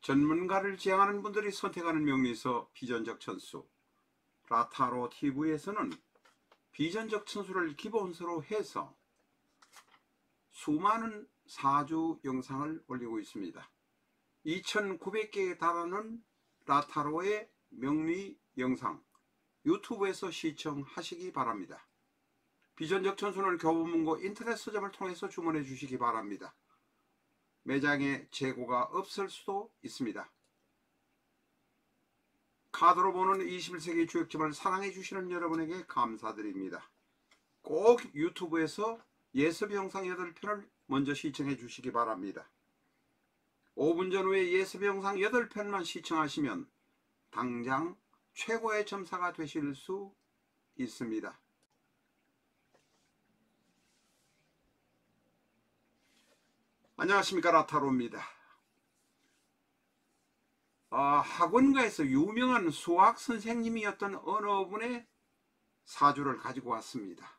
전문가를 지향하는 분들이 선택하는 명리서 비전적 천수. 라타로 TV에서는 비전적 천수를 기본서로 해서 수많은 사주 영상을 올리고 있습니다. 2,900개에 달하는 라타로의 명리 영상 유튜브에서 시청하시기 바랍니다. 비전적 천수는 교보문고 인터넷 서점을 통해서 주문해 주시기 바랍니다. 매장에 재고가 없을 수도 있습니다. 카드로 보는 21세기 주역점을 사랑해 주시는 여러분에게 감사드립니다. 꼭 유튜브에서 예습 영상 8편을 먼저 시청해 주시기 바랍니다. 5분 전후에 예습 영상 8편만 시청하시면 당장 최고의 점사가 되실 수 있습니다. 안녕하십니까, 라타로입니다. 학원가에서 유명한 수학 선생님이었던 어느 분의 사주를 가지고 왔습니다.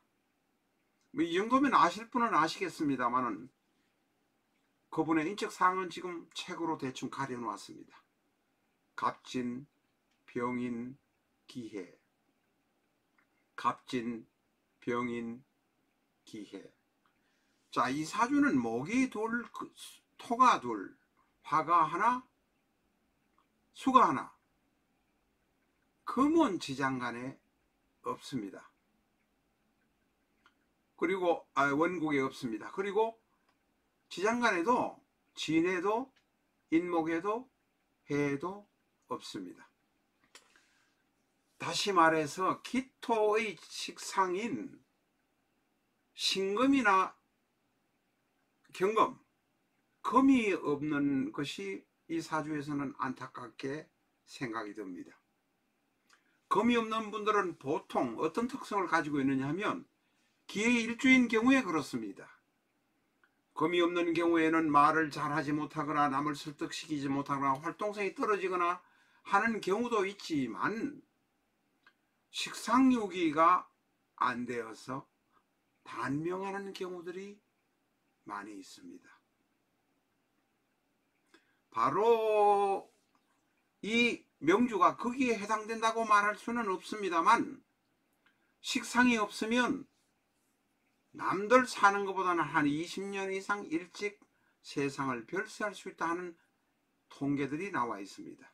이 정도면 아실 분은 아시겠습니다만은 그분의 인적사항은 지금 책으로 대충 가려놓았습니다. 갑진, 병인, 기해. 갑진, 병인, 기해. 자, 이 사주는 목이 둘, 토가 둘, 화가 하나, 수가 하나, 금은 지장간에 없습니다. 그리고 원국에 없습니다. 그리고 지장간에도 진에도 인목에도 해에도 없습니다. 다시 말해서 기토의 식상인 신금이나 경금, 금이 없는 것이 이 사주에서는 안타깝게 생각이 듭니다. 금이 없는 분들은 보통 어떤 특성을 가지고 있느냐 하면 기의 일주인 경우에 그렇습니다. 금이 없는 경우에는 말을 잘하지 못하거나 남을 설득시키지 못하거나 활동성이 떨어지거나 하는 경우도 있지만 식상유기가 안 되어서 단명하는 경우들이 많이 있습니다. 바로 이 명주가 거기에 해당된다고 말할 수는 없습니다만 식상이 없으면 남들 사는 것보다는 한 20년 이상 일찍 세상을 별세할 수 있다 하는 통계들이 나와 있습니다.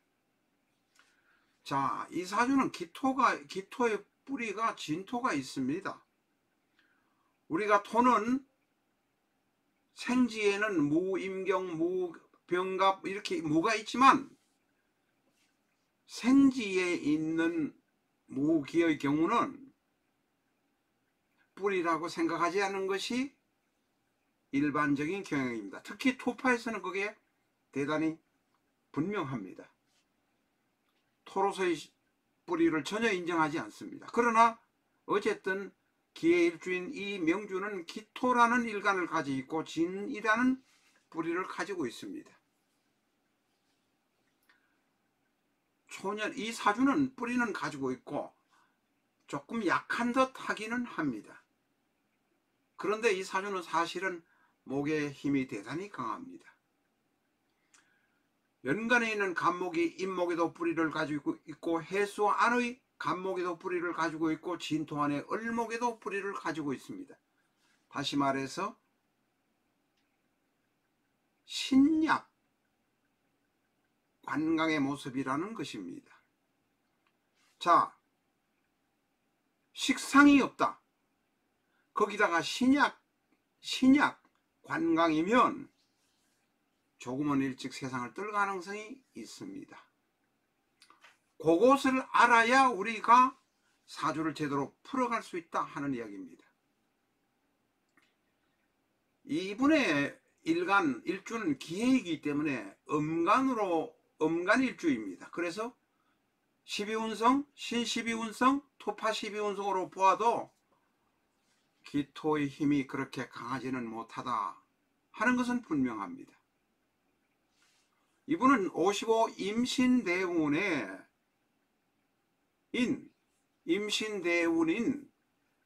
자, 이 사주는 기토의 뿌리가 진토가 있습니다. 우리가 토는 생지에는 무, 임경, 무, 병갑 이렇게 무가 있지만 생지에 있는 무기의 경우는 뿌리라고 생각하지 않는 것이 일반적인 경향입니다. 특히 토파에서는 그게 대단히 분명합니다. 토로서의 뿌리를 전혀 인정하지 않습니다. 그러나 어쨌든 기의 일주인 이 명주는 기토라는 일간을 가지고 있고 진이라는 뿌리를 가지고 있습니다. 이 사주는 뿌리는 가지고 있고 조금 약한 듯 하기는 합니다. 그런데 이 사주는 사실은 목의 힘이 대단히 강합니다. 연간에 있는 간목이 임목에도 뿌리를 가지고 있고 해수 안의 간목에도 뿌리를 가지고 있고 진토 안의 을목에도 뿌리를 가지고 있습니다. 다시 말해서 신약 관강의 모습이라는 것입니다. 자, 식상이 없다. 거기다가 신약 관강이면 조금은 일찍 세상을 뜰 가능성이 있습니다. 그것을 알아야 우리가 사주를 제대로 풀어갈 수 있다 하는 이야기입니다. 이분의 일주는 기해이기 때문에 음간일주입니다. 그래서 12운성, 신12운성, 토파12운성으로 보아도 기토의 힘이 그렇게 강하지는 못하다 하는 것은 분명합니다. 이분은 55 임신대운인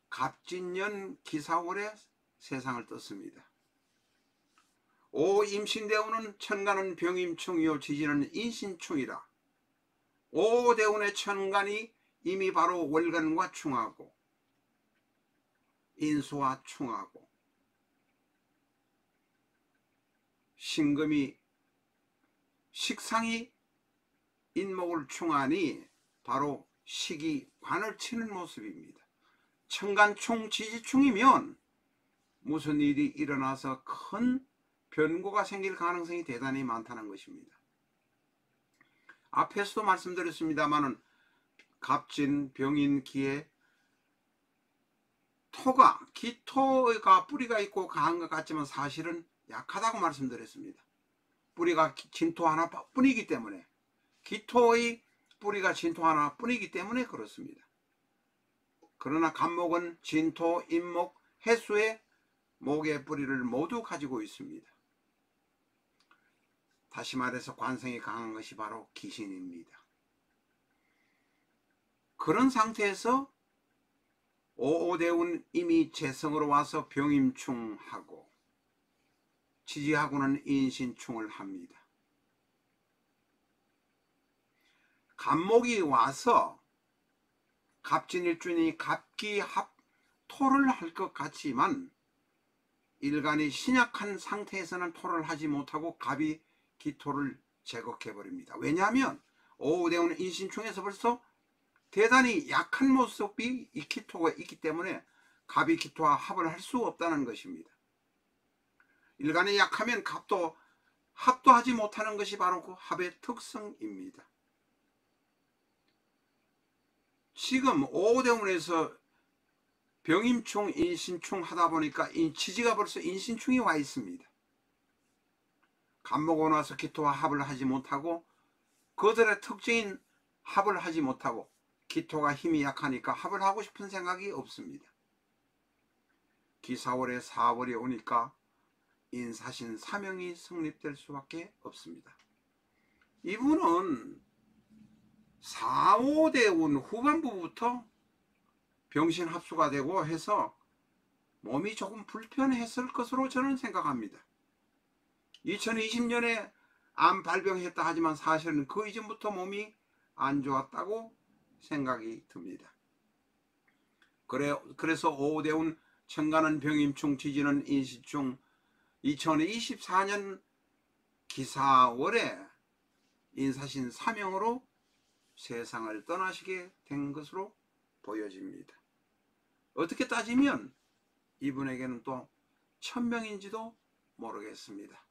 갑진년 기사월에 세상을 떴습니다. 오 임신대운은 천간은 병임충이요 지지는 인신충이라. 오 대운의 천간이 이미 바로 월간과 충하고 인수와 충하고 신금이 식상이 인목을 충하니 바로 식이 관을 치는 모습입니다. 천간충 지지충이면 무슨 일이 일어나서 큰 변고가 생길 가능성이 대단히 많다는 것입니다. 앞에서도 말씀드렸습니다마는 갑진, 병인, 기에 토가 기토가 뿌리가 있고 강한 것 같지만 사실은 약하다고 말씀드렸습니다. 뿌리가 진토 하나뿐이기 때문에, 기토의 뿌리가 진토 하나뿐이기 때문에 그렇습니다. 그러나 갑목은 진토, 인목, 해수의 목의 뿌리를 모두 가지고 있습니다. 다시 말해서 관성이 강한 것이 바로 기신입니다. 그런 상태에서 오오대운 이미 재성으로 와서 병임충하고 지지하고는 인신충을 합니다. 갑목이 와서 갑진일준이 갑기합토를 할 것 같지만 일간이 신약한 상태에서는 토를 하지 못하고 갑이 기토를 제거해 버립니다. 왜냐하면 오오대운은 인신충에서 벌써 대단히 약한 모습이 이 기토가 있기 때문에 갑이 기토와 합을 할 수 없다는 것입니다. 일간이 약하면 갑도 합도 하지 못하는 것이 바로 그 합의 특성입니다. 지금 오오대운에서 병임충, 인신충 하다 보니까 지지가 벌써 인신충이 와 있습니다. 갑목으로 나서 기토와 합을 하지 못하고 그들의 특징인 합을 하지 못하고 기토가 힘이 약하니까 합을 하고 싶은 생각이 없습니다. 기사월에 4월이 오니까 인사신 사명이 성립될 수밖에 없습니다. 이분은 4, 5대운 후반부부터 병신 합수가 되고 해서 몸이 조금 불편했을 것으로 저는 생각합니다. 2020년에 암 발병했다 하지만 사실은 그 이전부터 몸이 안 좋았다고 생각이 듭니다. 그래서 오대운 천간은 병임충 지지는 인신충 2024년 기사월에 인사신 사명으로 세상을 떠나시게 된 것으로 보여집니다. 어떻게 따지면 이분에게는 또 천명인지도 모르겠습니다.